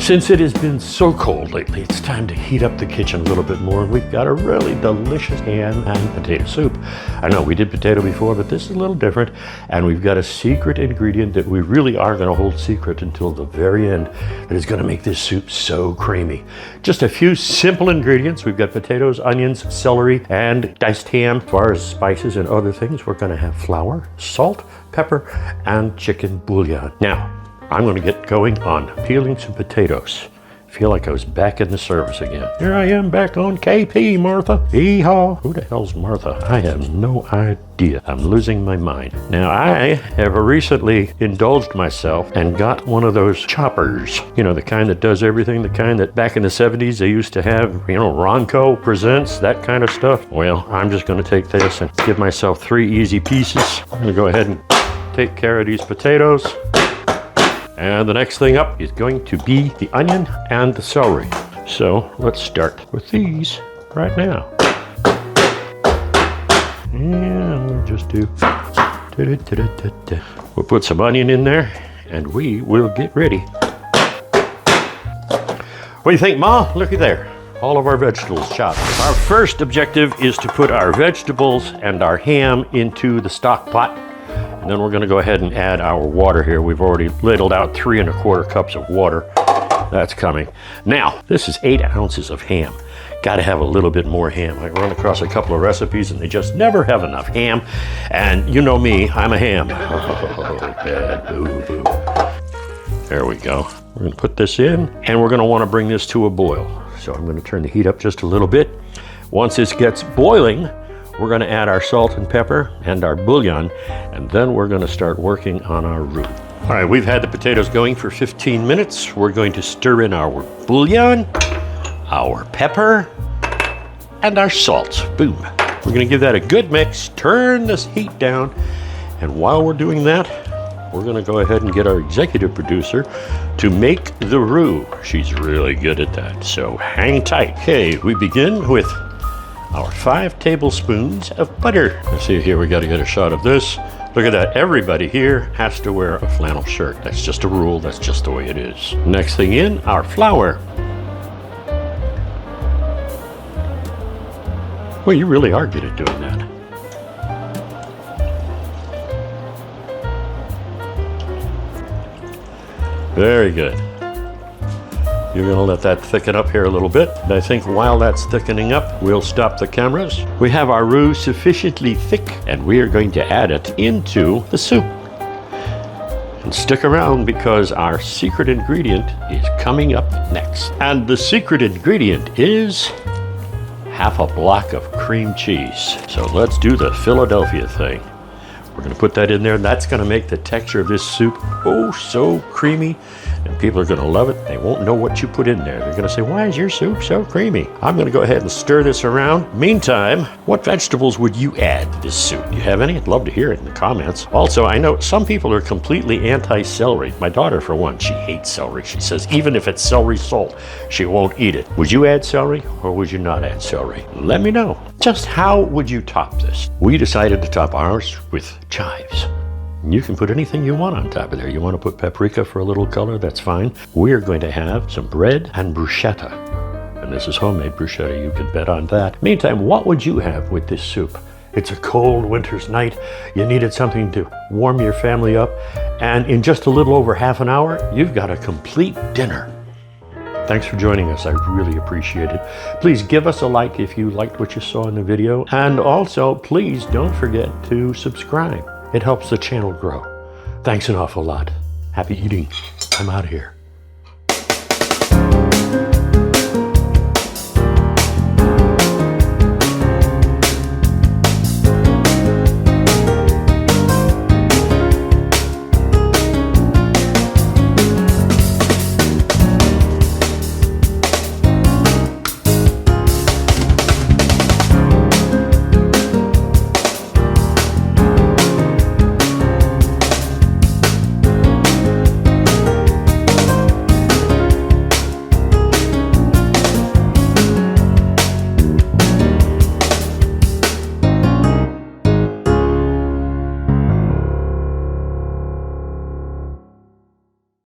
Since it has been so cold lately, it's time to heat up the kitchen a little bit more, and we've got a really delicious ham and potato soup. I know we did potato before, but this is a little different, and we've got a secret ingredient that we really are going to hold secret until the very end that is going to make this soup so creamy. Just a few simple ingredients. We've got potatoes, onions, celery, and diced ham. As far as spices and other things, we're going to have flour, salt, pepper, and chicken bouillon. Now, I'm going to get going on peeling some potatoes. I feel like I was back in the service again. Here I am back on KP, Martha. Hee-haw. Who the hell's Martha? I have no idea. I'm losing my mind. Now, I have recently indulged myself and got one of those choppers. You know, the kind that does everything, the kind that back in the 70s they used to have, you know, Ronco Presents, that kind of stuff. Well, I'm just going to take this and give myself 3 easy pieces. I'm going to go ahead and take care of these potatoes. And the next thing up is going to be the onion and the celery. So let's start with these right now. And we'll just do, we'll put some onion in there and we will get ready. What do you think, Ma? Looky there. All of our vegetables chopped. Our first objective is to put our vegetables and our ham into the stock pot. And then we're going to go ahead and add our water here. We've already ladled out 3 1/4 cups of water. That's coming. Now, this is 8 ounces of ham. Got to have a little bit more ham. I run across a couple of recipes and they just never have enough ham. And you know me, I'm a ham. Oh, bad boo-boo. There we go. We're going to put this in and we're going to want to bring this to a boil. So I'm going to turn the heat up just a little bit. Once this gets boiling, we're going to add our salt and pepper and our bouillon, and then we're going to start working on our roux. All right, we've had the potatoes going for 15 minutes. We're going to stir in our bouillon, our pepper, and our salt. Boom. We're going to give that a good mix, turn this heat down, and while we're doing that, we're going to go ahead and get our executive producer to make the roux. She's really good at that, so hang tight. Okay, we begin with our 5 tablespoons of butter. Let's see here, we got to get a shot of this. Look at that, everybody here has to wear a flannel shirt. That's just a rule, that's just the way it is. Next thing in, our flour. Well, you really are good at doing that. Very good. You're going to let that thicken up here a little bit. And I think while that's thickening up, we'll stop the cameras. We have our roux sufficiently thick, and we are going to add it into the soup. And stick around because our secret ingredient is coming up next. And the secret ingredient is half a block of cream cheese. So let's do the Philadelphia thing. We're going to put that in there. That's going to make the texture of this soup oh so creamy. And people are going to love it. They won't know what you put in there. They're going to say, why is your soup so creamy? I'm going to go ahead and stir this around. Meantime, what vegetables would you add to this soup? Do you have any? I'd love to hear it in the comments. Also, I know some people are completely anti-celery. My daughter, for one, she hates celery. She says even if it's celery salt, she won't eat it. Would you add celery or would you not add celery? Let me know. Just how would you top this? We decided to top ours with chives. You can put anything you want on top of there. You want to put paprika for a little color, that's fine. We're going to have some bread and bruschetta. And this is homemade bruschetta, you can bet on that. Meantime, what would you have with this soup? It's a cold winter's night. You needed something to warm your family up. And in just a little over half an hour, you've got a complete dinner. Thanks for joining us. I really appreciate it. Please give us a like if you liked what you saw in the video. And also, please don't forget to subscribe. It helps the channel grow. Thanks an awful lot. Happy eating. I'm out of here.